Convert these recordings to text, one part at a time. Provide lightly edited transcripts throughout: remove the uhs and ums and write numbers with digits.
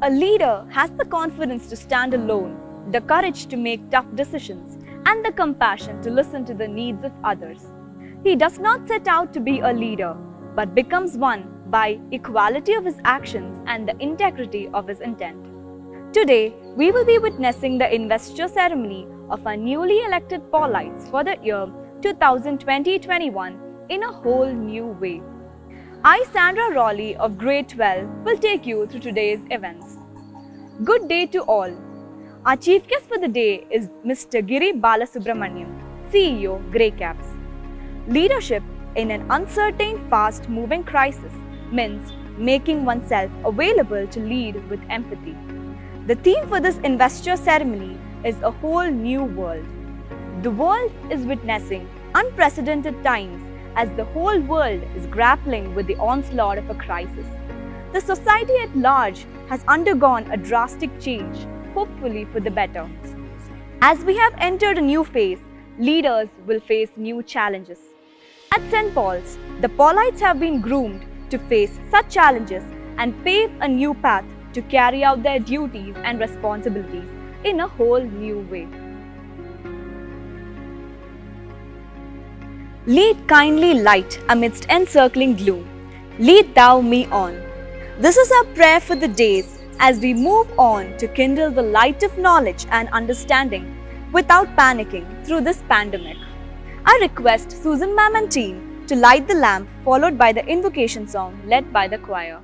A leader has the confidence to stand alone, the courage to make tough decisions, and the compassion to listen to the needs of others. He does not set out to be a leader, but becomes one by equality of his actions and the integrity of his intent. Today, we will be witnessing the investiture ceremony of our newly elected Paulites for the year 2020-21 in a whole new way. I, Sandra Rolly of Grade 12, will take you through today's events. Good day to all. Our chief guest for the day is Mr. Giri Balasubramaniam, CEO, Greycaps. Leadership in an uncertain, fast-moving crisis means making oneself available to lead with empathy. The theme for this investiture ceremony is a whole new world. The world is witnessing unprecedented times as the whole world is grappling with the onslaught of a crisis. The society at large has undergone a drastic change, hopefully for the better. As we have entered a new phase, leaders will face new challenges. At St. Paul's, the Paulites have been groomed to face such challenges and pave a new path to carry out their duties and responsibilities in a whole new way. Lead kindly light amidst encircling gloom. Lead thou me on. This is our prayer for the days as we move on to kindle the light of knowledge and understanding without panicking through this pandemic. I request Susan ma'am and team to light the lamp, followed by the invocation song led by the choir.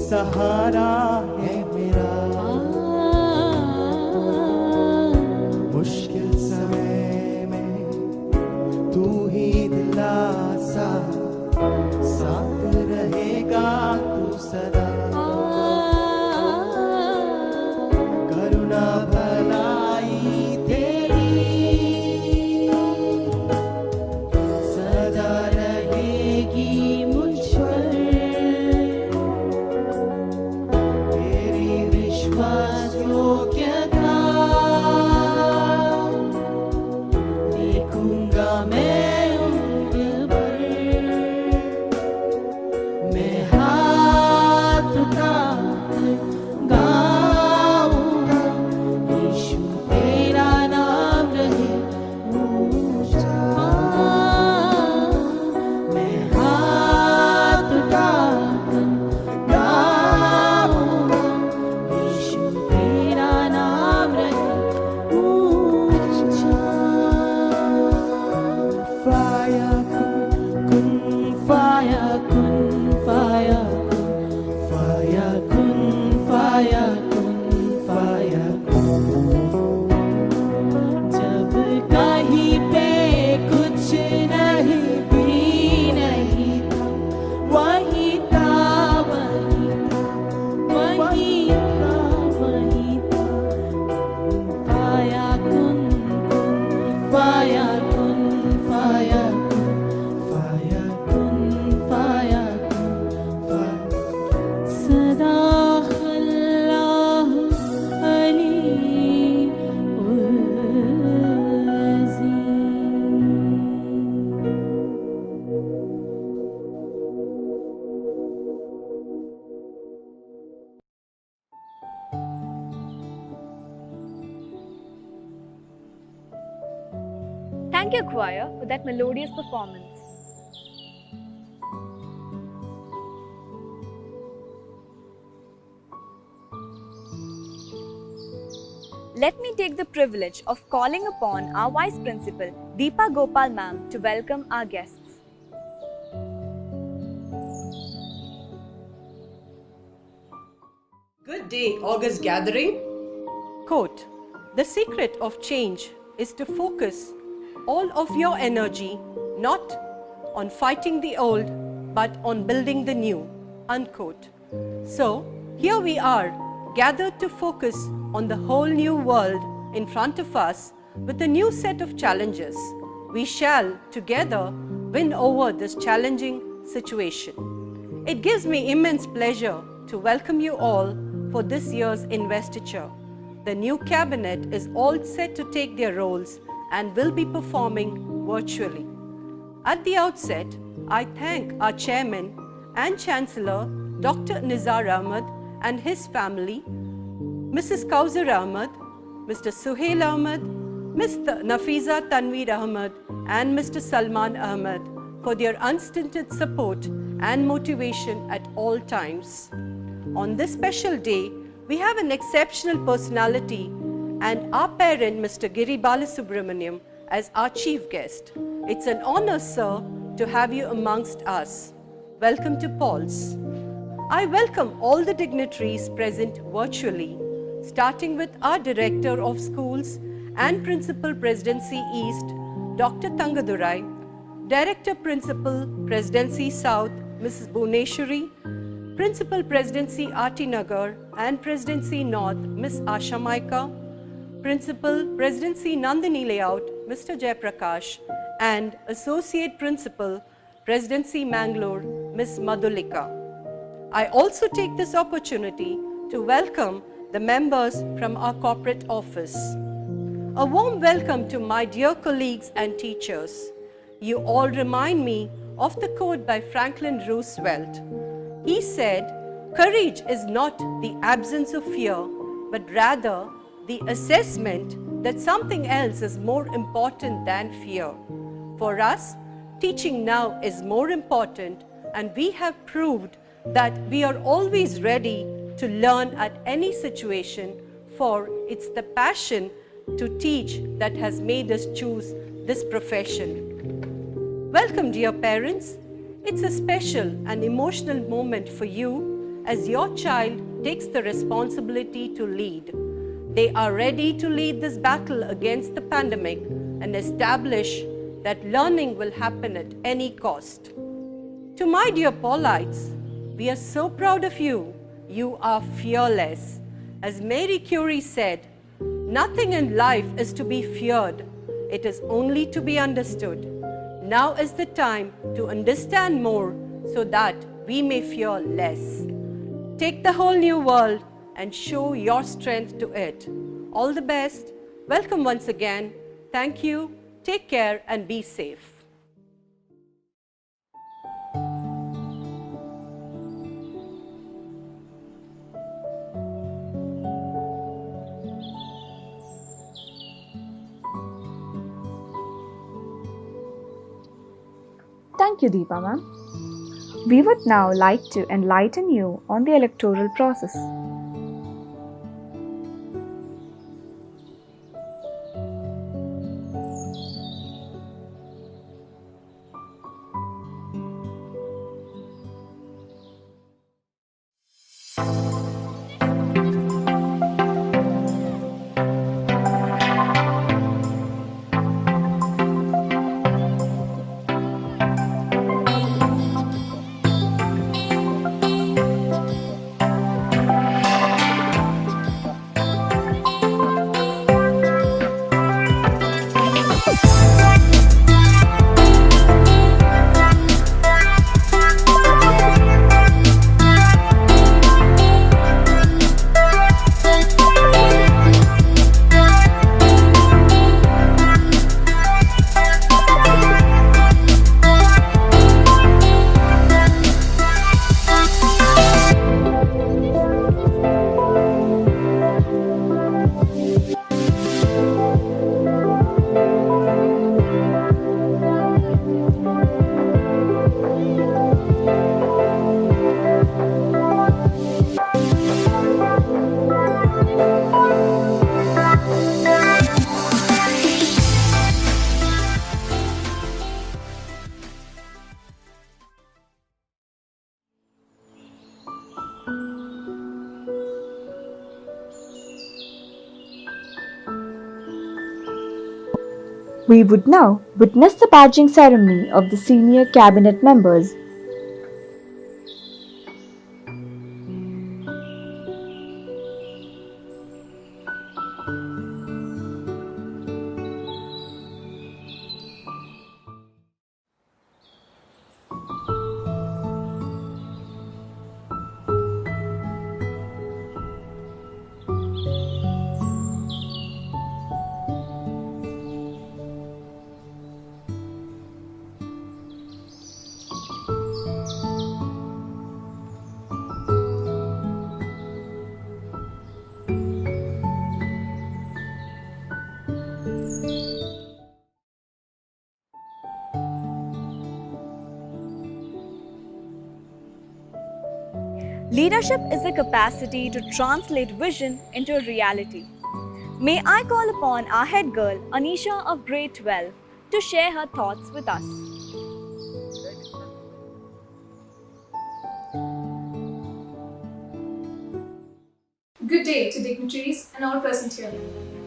सहारा है मेरा मुश्किल समय में तू ही दिलासा साथ रहेगा तू सदा करुणा भलाई तेरी सदा रहेगी मुझ पर Thank you, choir, for that melodious performance. Let me take the privilege of calling upon our Vice Principal, Deepa Gopal Ma'am, to welcome our guests. Good day, August gathering. Quote, the secret of change is to focus all of your energy not on fighting the old, but on building the new. Unquote. So, here we are, gathered to focus on the whole new world in front of us with a new set of challenges. We shall together win over this challenging situation. It gives me immense pleasure to welcome you all for this year's investiture. The new cabinet is all set to take their roles and will be performing virtually. At the outset, I thank our chairman and chancellor, Dr. Nizar Ahmed and his family, Mrs. Kausar Ahmed, Mr. Suhail Ahmed, Mr. Nafiza Tanveer Ahmed and Mr. Salman Ahmed for their unstinted support and motivation at all times. On this special day, we have an exceptional personality and our parent, Mr. Giri Balasubramaniam, as our chief guest. It's an honor, sir, to have you amongst us. Welcome to Paul's. I welcome all the dignitaries present virtually, starting with our Director of Schools and Principal Presidency East, Dr. Tangadurai, Director Principal Presidency South, Mrs. Bhuneshwari, Principal Presidency RT Nagar and Presidency North, Ms. Asha Maika, Principal Presidency Nandini Layout, Mr. Jayaprakash, and Associate Principal Presidency Bangalore, Ms. Madhulika. I also take this opportunity to welcome the members from our corporate office. A warm welcome to my dear colleagues and teachers. You all remind me of the quote by Franklin Roosevelt. He said, "Courage is not the absence of fear, but rather the assessment that something else is more important than fear." For us, teaching now is more important, and we have proved that we are always ready to learn at any situation, for it's the passion to teach that has made us choose this profession. Welcome, dear parents. It's a special and emotional moment for you as your child takes the responsibility to lead. They are ready to lead this battle against the pandemic and establish that learning will happen at any cost. To my dear Paulites, we are so proud of you. You are fearless. As Marie Curie said, nothing in life is to be feared. It is only to be understood. Now is the time to understand more so that we may fear less. Take the whole new world and show your strength to it. All the best. Welcome once again. Thank you. Take care and be safe. Thank you, Deepa ma'am. We would now like to enlighten you on the electoral process. We would now witness the badging ceremony of the senior cabinet members. Leadership is the capacity to translate vision into reality. May I call upon our head girl, Anisha of grade 12, to share her thoughts with us. Good day to dignitaries and all present here.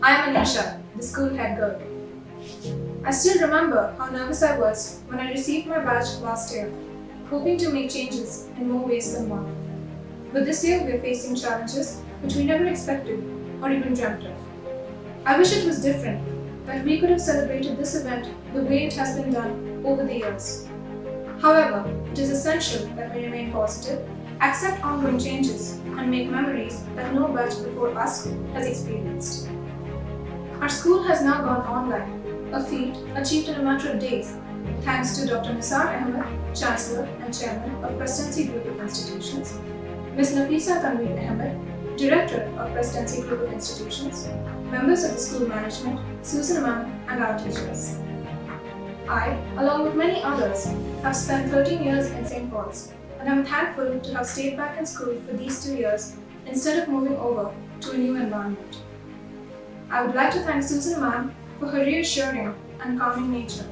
I am Anisha, the school head girl. I still remember how nervous I was when I received my badge last year, hoping to make changes in more ways than one. But this year we are facing challenges which we never expected or even dreamt of. I wish it was different, that we could have celebrated this event the way it has been done over the years. However, it is essential that we remain positive, accept ongoing changes, and make memories that no batch before us has experienced. Our school has now gone online, a feat achieved in a matter of days, thanks to Dr. Yasir Ahmed, Chancellor and Chairman of Presidency Group of Institutions, Ms. Nafisa Ahmed, Director of Presidency Group of Institutions, members of the school management, Susan Ma'am, and our teachers. I, along with many others, have spent 13 years in St. Paul's, and I'm thankful to have stayed back in school for these 2 years instead of moving over to a new environment. I would like to thank Susan Ma'am for her reassuring and calming nature.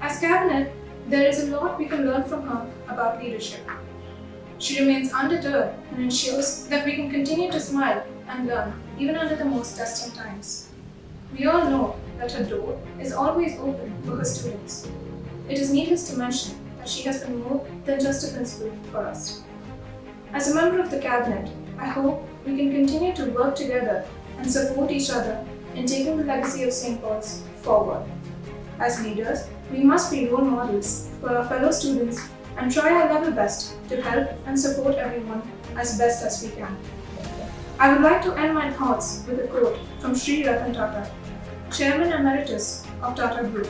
As cabinet, there is a lot we can learn from her about leadership. She remains undeterred and ensures that we can continue to smile and learn even under the most testing times. We all know that her door is always open for her students. It is needless to mention that she has been more than just a principal for us. As a member of the cabinet, I hope we can continue to work together and support each other in taking the legacy of St. Paul's forward. As leaders, we must be role models for our fellow students and try our level best to help and support everyone as best as we can. I would like to end my thoughts with a quote from Sri Ratan Tata, Chairman Emeritus of Tata Group.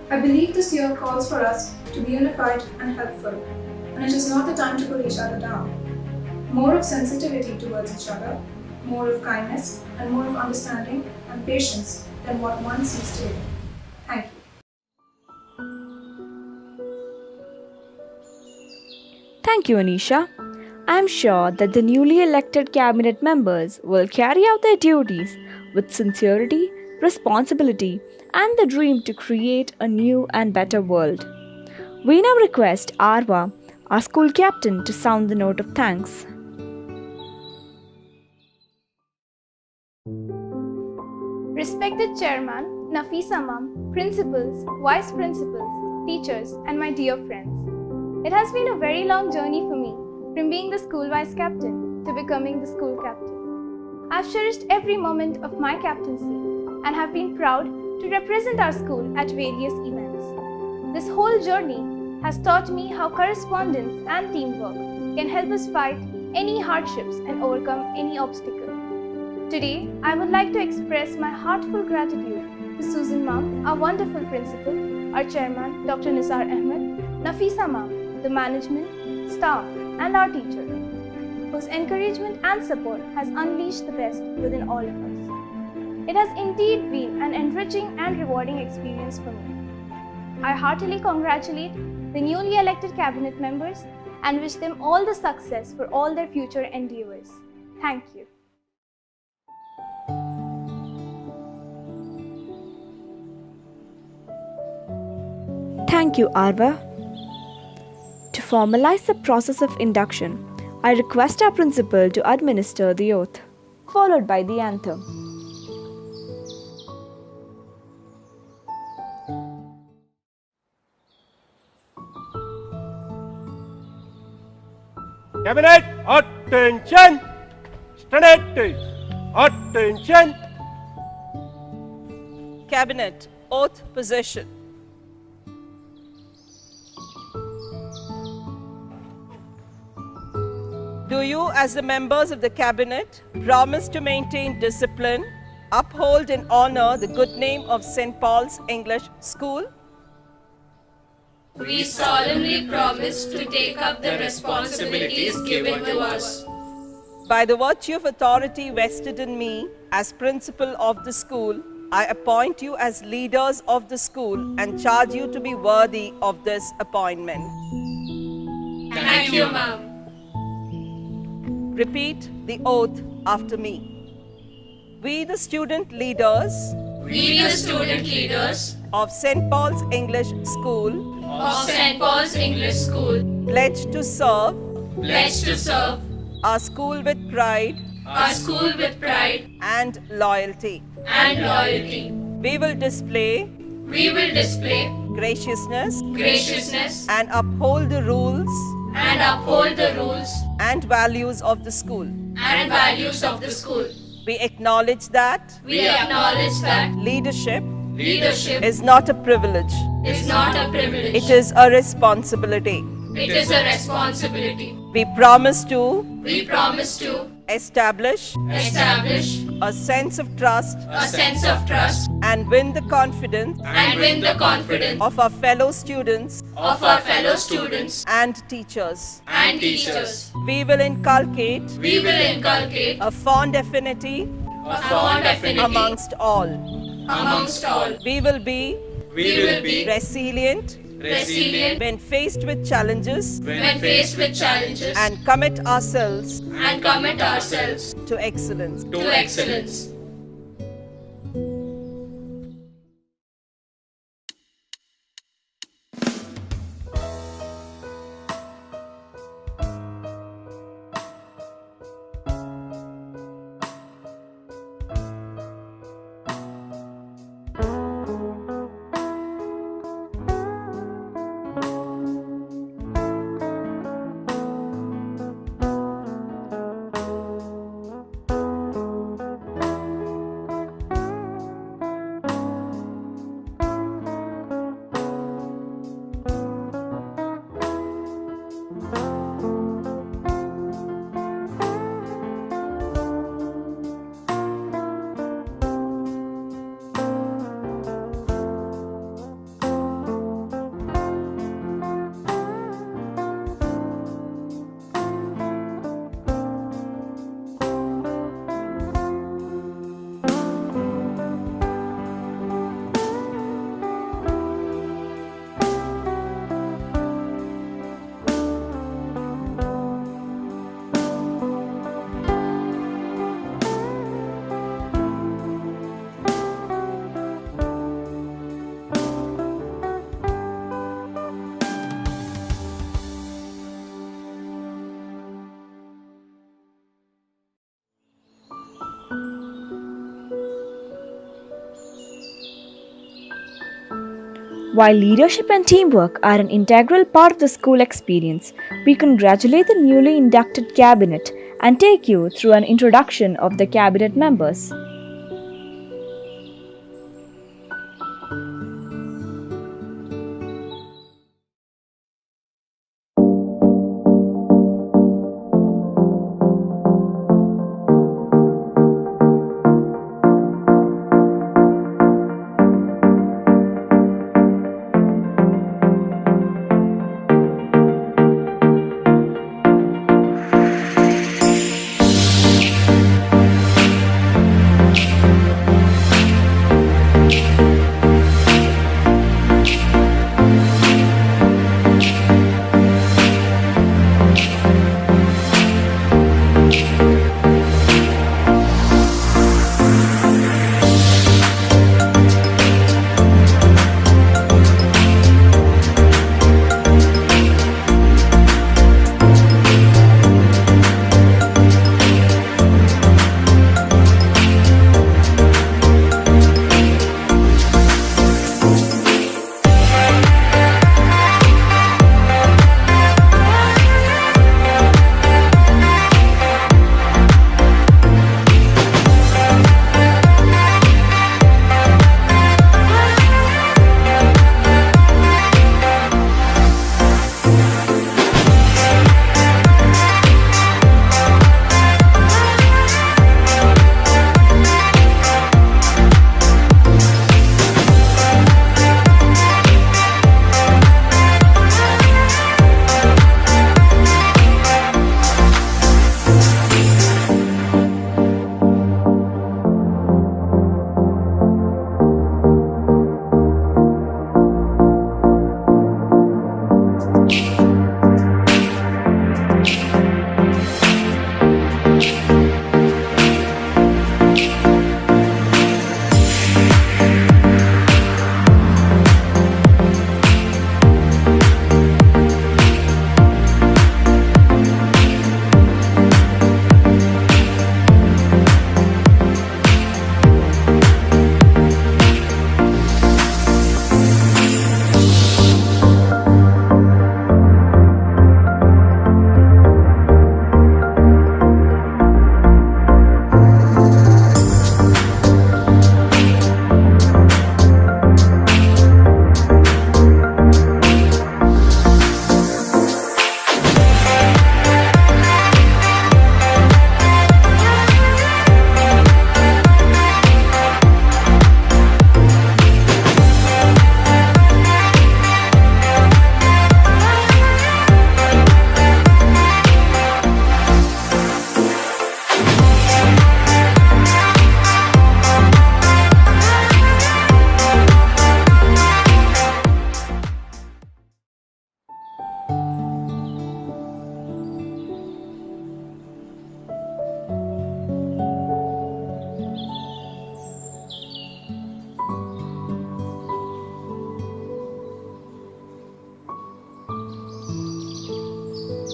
I believe this year calls for us to be unified and helpful, and it is not the time to put each other down. More of sensitivity towards each other, more of kindness, and more of understanding and patience than what one sees today. Thank you. Thank you, Anisha. I am sure that the newly elected cabinet members will carry out their duties with sincerity, responsibility, and the dream to create a new and better world. We now request Arwa, our school captain, to sound the note of thanks. Respected Chairman, Nafisa Ma'am, Principals, Vice Principals, teachers, and my dear friends. It has been a very long journey for me, from being the school vice captain to becoming the school captain. I've cherished every moment of my captaincy and have been proud to represent our school at various events. This whole journey has taught me how correspondence and teamwork can help us fight any hardships and overcome any obstacle. Today, I would like to express my heartfelt gratitude to Susan Ma'am, our wonderful principal, our chairman, Dr. Yasir Ahmed, Nafisa Ma'am, the management, staff, and our teacher, whose encouragement and support has unleashed the best within all of us. It has indeed been an enriching and rewarding experience for me. I heartily congratulate the newly elected cabinet members and wish them all the success for all their future endeavors. Thank you. Thank you, Arwa. To formalize the process of induction, I request our principal to administer the oath, followed by the anthem. Cabinet, attention! Student, attention! Cabinet, oath position. Do you, as the members of the Cabinet, promise to maintain discipline, uphold and honor the good name of St. Paul's English School? We solemnly promise to take up the responsibilities given to us. By the virtue of authority vested in me as principal of the school, I appoint you as leaders of the school and charge you to be worthy of this appointment. Thank you, ma'am. Repeat the oath after me. We, the student leaders We, the student leaders of St. Paul's English School, of St. Paul's English School, pledge to serve pledge to serve our school with pride our school with pride and loyalty. and loyalty. We will display We will display graciousness graciousness and uphold the rules and uphold the rules and values of the school. and values of the school. We acknowledge that We acknowledge that leadership leadership is not a privilege, is not a privilege. it is a responsibility. It is a responsibility. We promise to We promise to establish establish a sense of trust a sense of trust and win the confidence and win the confidence of our fellow students of our fellow students and teachers. and teachers. We will inculcate We will inculcate a fond affinity a fond affinity amongst all. amongst all. We will be We will be resilient resilient when faced with challenges when faced with challenges and commit ourselves and commit ourselves to excellence. to excellence. While leadership and teamwork are an integral part of the school experience, we congratulate the newly inducted cabinet and take you through an introduction of the cabinet members.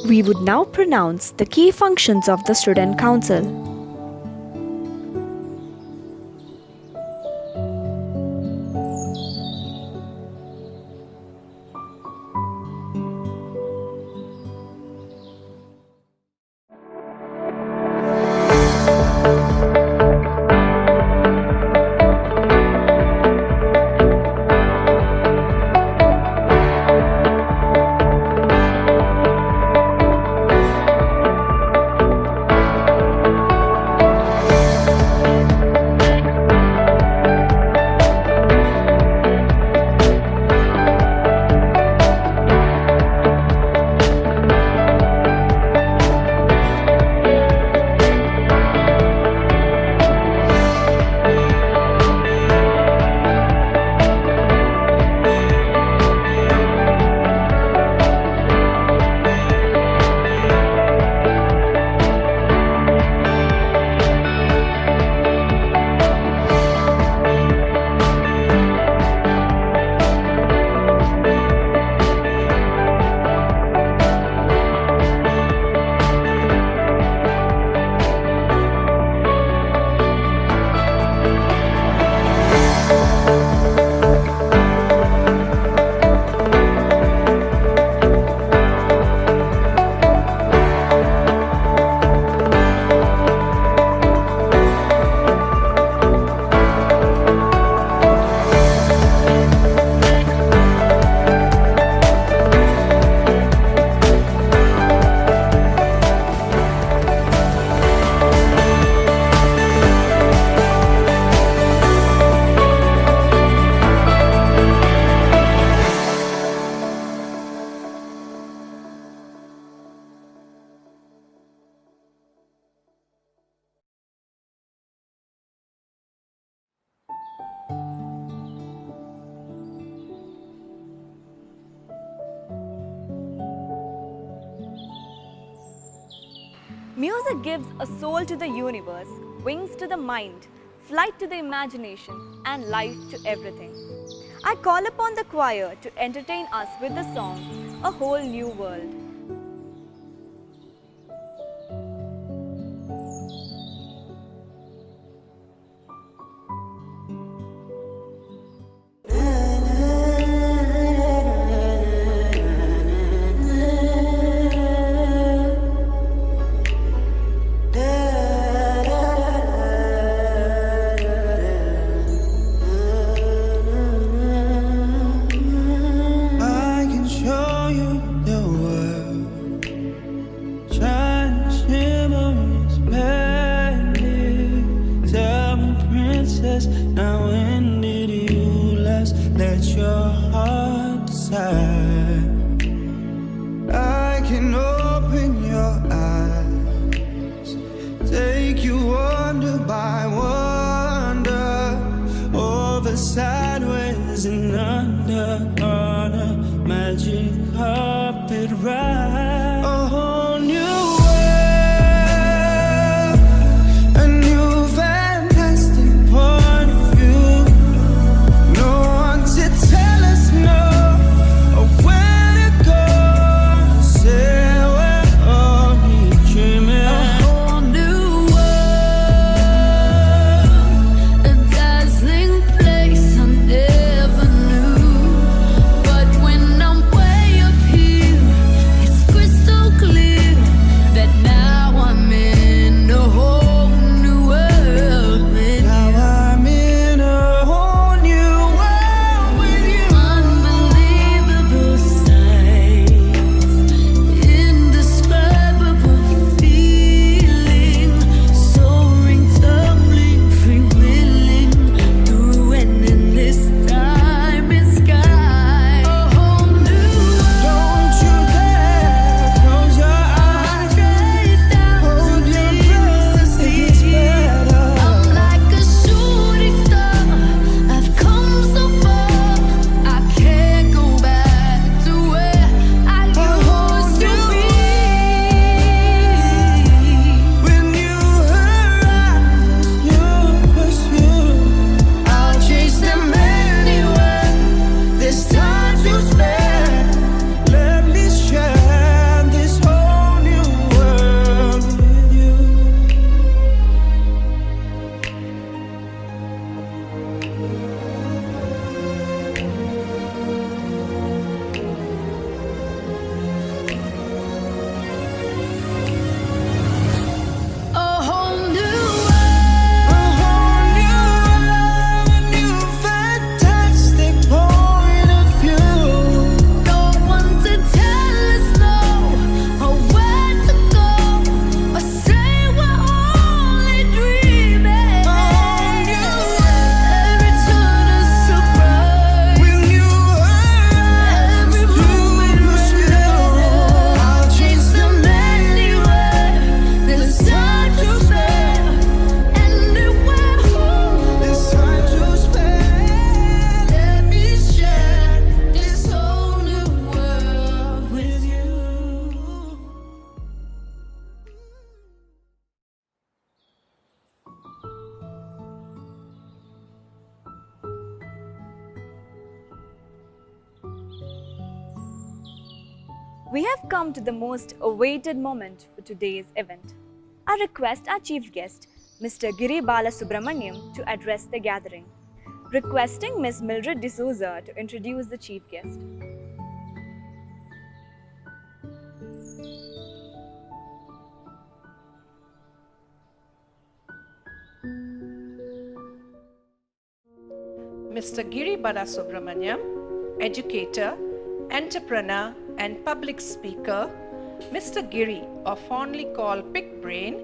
We would now pronounce the key functions of the Student Council. Music gives a soul to the universe, wings to the mind, flight to the imagination, and life to everything. I call upon the choir to entertain us with the song, A Whole New World. Now when did you last let your heart decide? I can open your eyes, take you wonder by wonder, over sideways and under, on a magic carpet ride. A whole new It's We have come to the most awaited moment for today's event. I request our chief guest, Mr. Giri Balasubramaniam, to address the gathering. Requesting Ms. Mildred D'Souza to introduce the chief guest. Mr. Giri Balasubramaniam, educator, entrepreneur and public speaker, Mr. Giri, or fondly called Big Brain,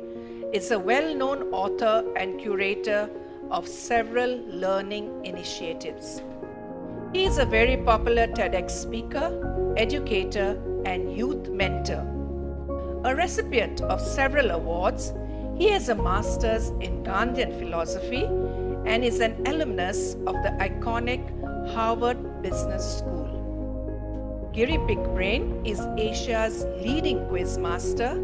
is a well-known author and curator of several learning initiatives. He is a very popular TEDx speaker, educator and youth mentor. A recipient of several awards, he has a master's in Gandhian philosophy and is an alumnus of the iconic Harvard Business School. Giri Big Brain is Asia's leading quiz master,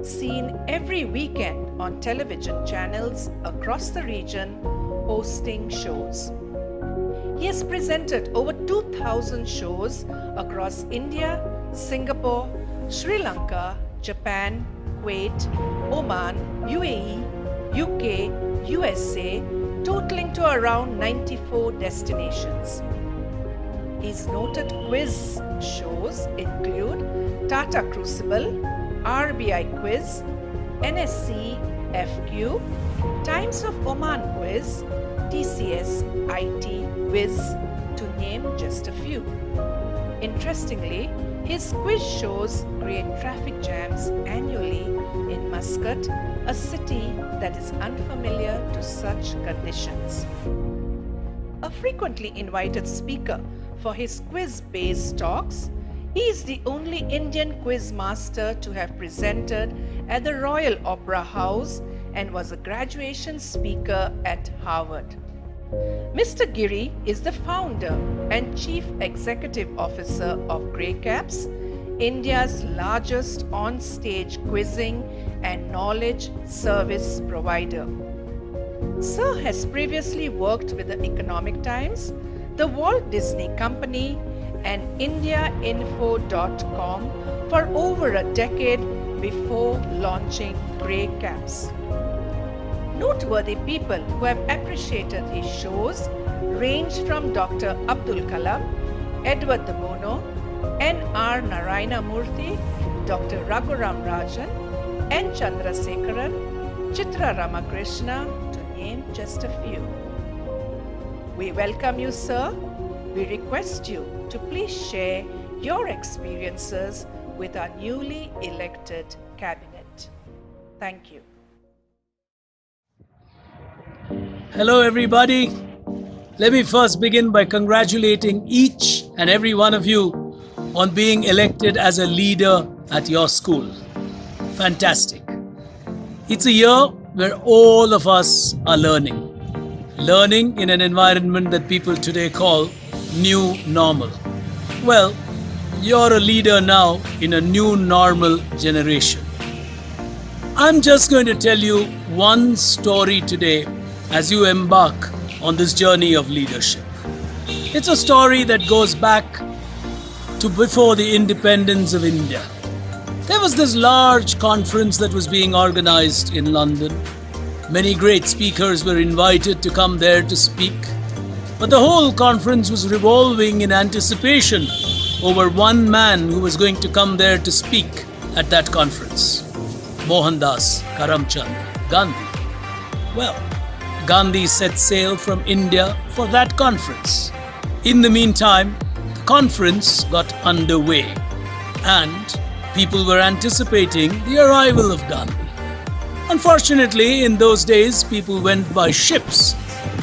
seen every weekend on television channels across the region, hosting shows. He has presented over 2,000 shows across India, Singapore, Sri Lanka, Japan, Kuwait, Oman, UAE, UK, USA, totaling to around 94 destinations. His noted quiz shows include Tata Crucible, RBI Quiz, NSC FQ, Times of Oman Quiz, TCS IT Quiz, to name just a few. Interestingly, his quiz shows create traffic jams annually in Muscat, a city that is unfamiliar to such conditions. A frequently invited speaker for his quiz-based talks, he is the only Indian quiz master to have presented at the Royal Opera House and was a graduation speaker at Harvard. Mr. Giri is the founder and chief executive officer of Greycaps, India's largest on-stage quizzing and knowledge service provider. Sir has previously worked with the Economic Times, the Walt Disney Company, and IndiaInfo.com for over a decade before launching Greycaps. Noteworthy people who have appreciated his shows range from Dr. Abdul Kalam, Edward de Bono, N.R. Narayana Murthy, Dr. Raghuram Rajan, N. Chandrasekaran, Chitra Ramakrishna, to name just a few. We welcome you, sir. We request you to please share your experiences with our newly elected cabinet. Thank you. Hello, everybody. Let me first begin by congratulating each and every one of you on being elected as a leader at your school. Fantastic. It's a year where all of us are learning. Learning in an environment that people today call new normal. Well, you're a leader now in a new normal generation. I'm just going to tell you one story today as you embark on this journey of leadership. It's a story that goes back to before the independence of India. There was this large conference that was being organized in London. Many great speakers were invited to come there to speak. But the whole conference was revolving in anticipation over one man who was going to come there to speak at that conference. Mohandas Karamchand Gandhi. Well, Gandhi set sail from India for that conference. In the meantime, the conference got underway and people were anticipating the arrival of Gandhi. Unfortunately, in those days, people went by ships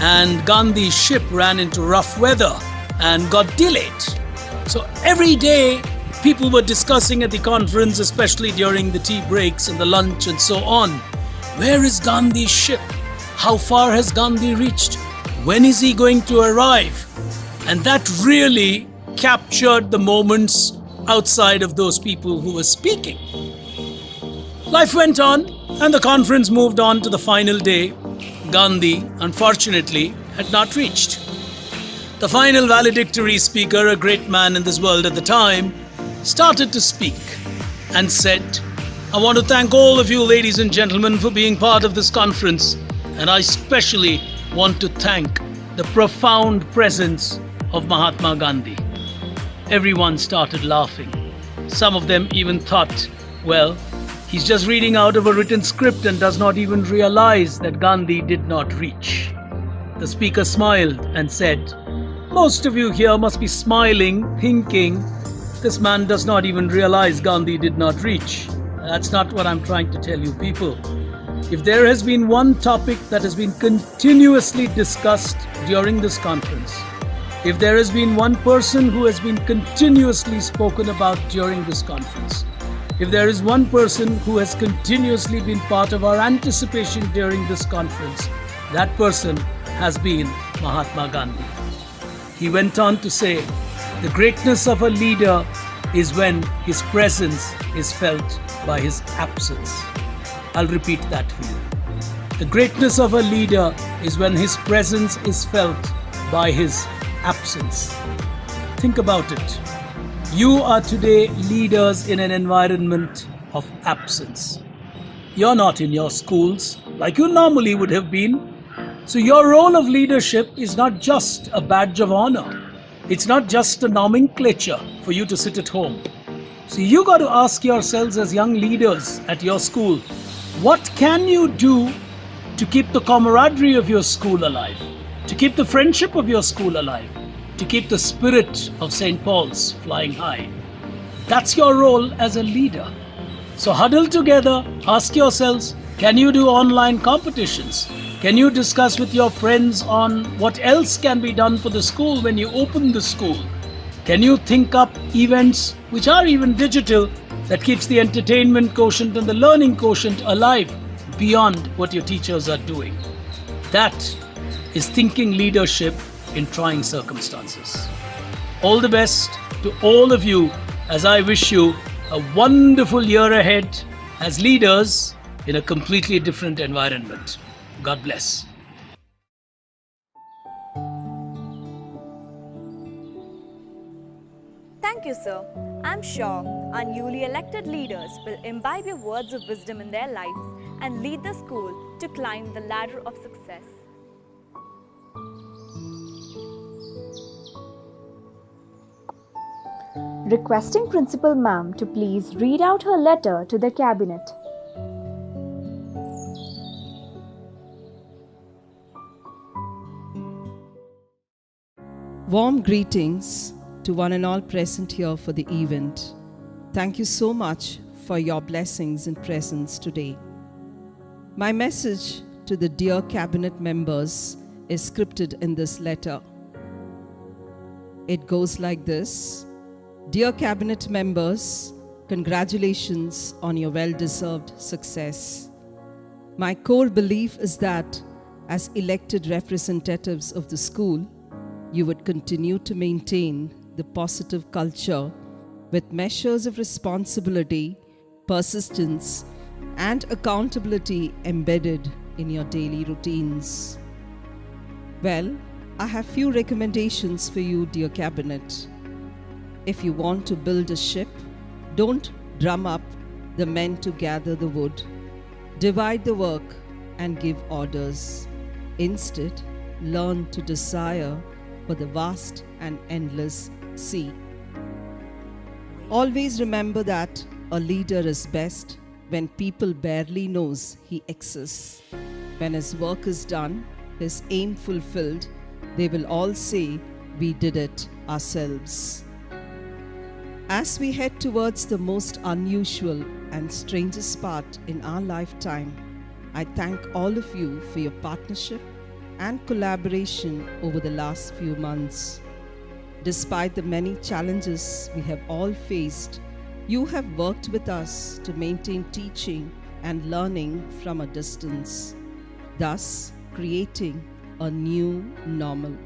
and Gandhi's ship ran into rough weather and got delayed. So every day, people were discussing at the conference, especially during the tea breaks and the lunch and so on. Where is Gandhi's ship? How far has Gandhi reached? When is he going to arrive? And that really captured the moments outside of those people who were speaking. Life went on and the conference moved on to the final day. Gandhi, unfortunately, had not reached. The final valedictory speaker, a great man in this world at the time, started to speak and said, I want to thank all of you, ladies and gentlemen, for being part of this conference. And I especially want to thank the profound presence of Mahatma Gandhi. Everyone started laughing. Some of them even thought, well, he's just reading out of a written script and does not even realize that Gandhi did not reach. The speaker smiled and said, most of you here must be smiling, thinking, this man does not even realize Gandhi did not reach. That's not what I'm trying to tell you, people. If there has been one topic that has been continuously discussed during this conference, if there has been one person who has been continuously spoken about during this conference, if there is one person who has continuously been part of our anticipation during this conference, that person has been Mahatma Gandhi. He went on to say, the greatness of a leader is when his presence is felt by his absence. I'll repeat that for you. The greatness of a leader is when his presence is felt by his absence. Think about it. You are today leaders in an environment of absence. You're not in your schools like you normally would have been. So your role of leadership is not just a badge of honor. It's not just a nomenclature for you to sit at home. So you got to ask yourselves as young leaders at your school, what can you do to keep the camaraderie of your school alive, to keep the friendship of your school alive, to keep the spirit of St. Paul's flying high? That's your role as a leader. So huddle together, ask yourselves, can you do online competitions? Can you discuss with your friends on what else can be done for the school when you open the school? Can you think up events which are even digital that keeps the entertainment quotient and the learning quotient alive beyond what your teachers are doing? That is thinking leadership in trying circumstances. All the best to all of you as I wish you a wonderful year ahead as leaders in a completely different environment. God bless. Thank you, sir. I'm sure our newly elected leaders will imbibe your words of wisdom in their lives and lead the school to climb the ladder of success. Requesting Principal Ma'am to please read out her letter to the Cabinet. Warm greetings to one and all present here for the event. Thank you so much for your blessings and presence today. My message to the dear Cabinet members is scripted in this letter. It goes like this. Dear Cabinet members, congratulations on your well-deserved success. My core belief is that as elected representatives of the school, you would continue to maintain the positive culture with measures of responsibility, persistence, and accountability embedded in your daily routines. Well, I have few recommendations for you, dear Cabinet. If you want to build a ship, don't drum up the men to gather the wood. Divide the work and give orders. Instead, learn to desire for the vast and endless sea. Always remember that a leader is best when people barely knows he exists. When his work is done, his aim fulfilled, they will all say, we did it ourselves. As we head towards the most unusual and strangest part in our lifetime, I thank all of you for your partnership and collaboration over the last few months. Despite the many challenges we have all faced, you have worked with us to maintain teaching and learning from a distance, thus creating a new normal.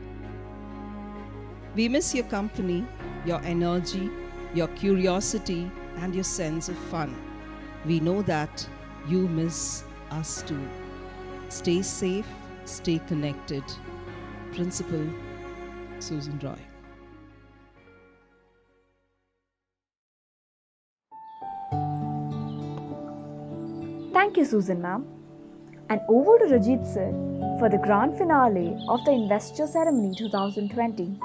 We miss your company, your energy, your curiosity, and your sense of fun. We know that you miss us too. Stay safe, stay connected. Principal Susan Roy. Thank you, Susan ma'am. And over to Rajit sir for the grand finale of the Investiture Ceremony 2020.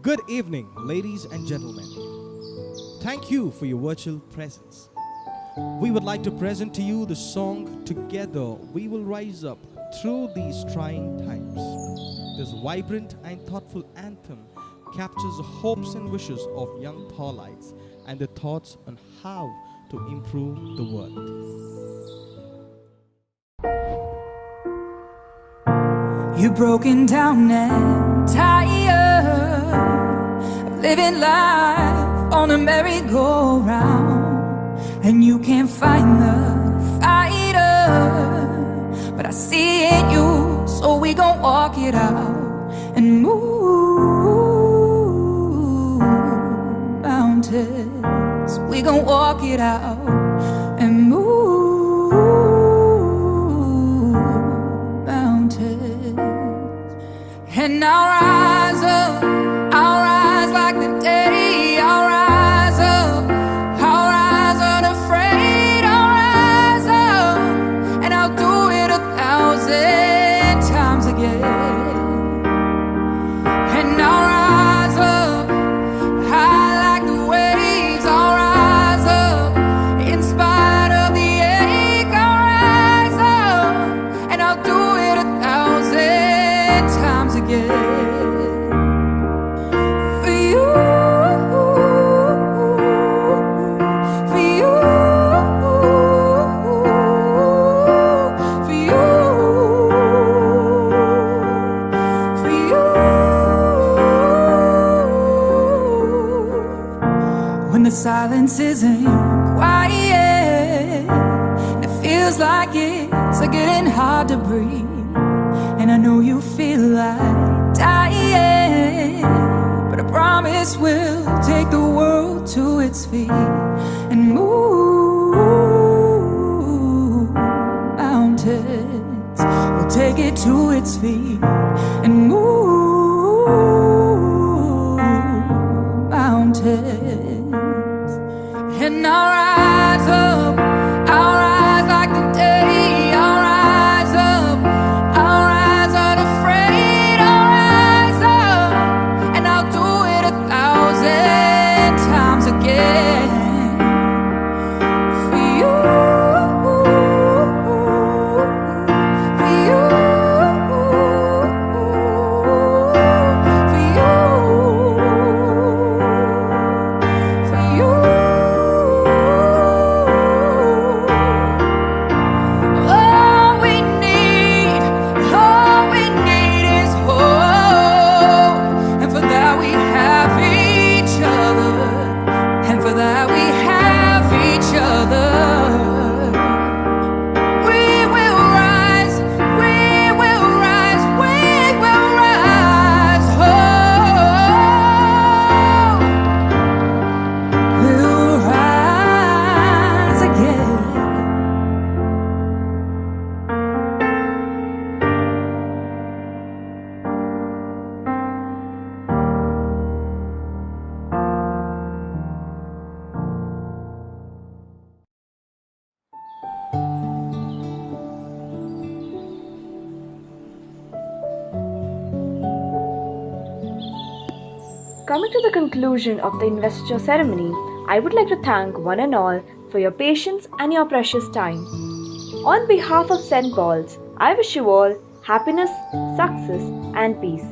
Good evening, ladies and gentlemen. Thank you for your virtual presence. We would like to present to you the song Together We Will Rise Up Through These Trying Times. This vibrant and thoughtful anthem captures the hopes and wishes of young Paulites and their thoughts on how to improve the world. You're broken down and tired of living life on a merry-go-round, and you can't find the fighter, but I see it in you, so we gon' walk it out and move mountains. We gon' walk it out and move mountains. And I'll rise up, I'll rise like the day, I'll rise up, I'll rise unafraid, I'll rise up, and I'll do it 1,000 times again. And I'll rise up, high like the waves, I'll rise up, in spite of the ache, I'll rise up, and I'll do it 1,000 times again. For you, for you, for you, for you. When the silence isn't quiet, it feels like it's getting hard to breathe. And I know you feel like dying, but I promise we'll take the world to its feet and move mountains. We'll take it to its feet and move mountains. And I'll rise up, I'll rise like the day, I'll rise up, I'll rise unafraid, I'll rise up, and I'll do it 1,000 times again. For you, for you, for you, for you. All we need is hope, and for that we have each other, and for that we have each other. We will rise, we will rise, we will rise. Oh, we'll rise again. Coming to the conclusion of the investiture ceremony, I would like to thank one and all for your patience and your precious time. On behalf of St. Paul's, I wish you all happiness, success, and peace.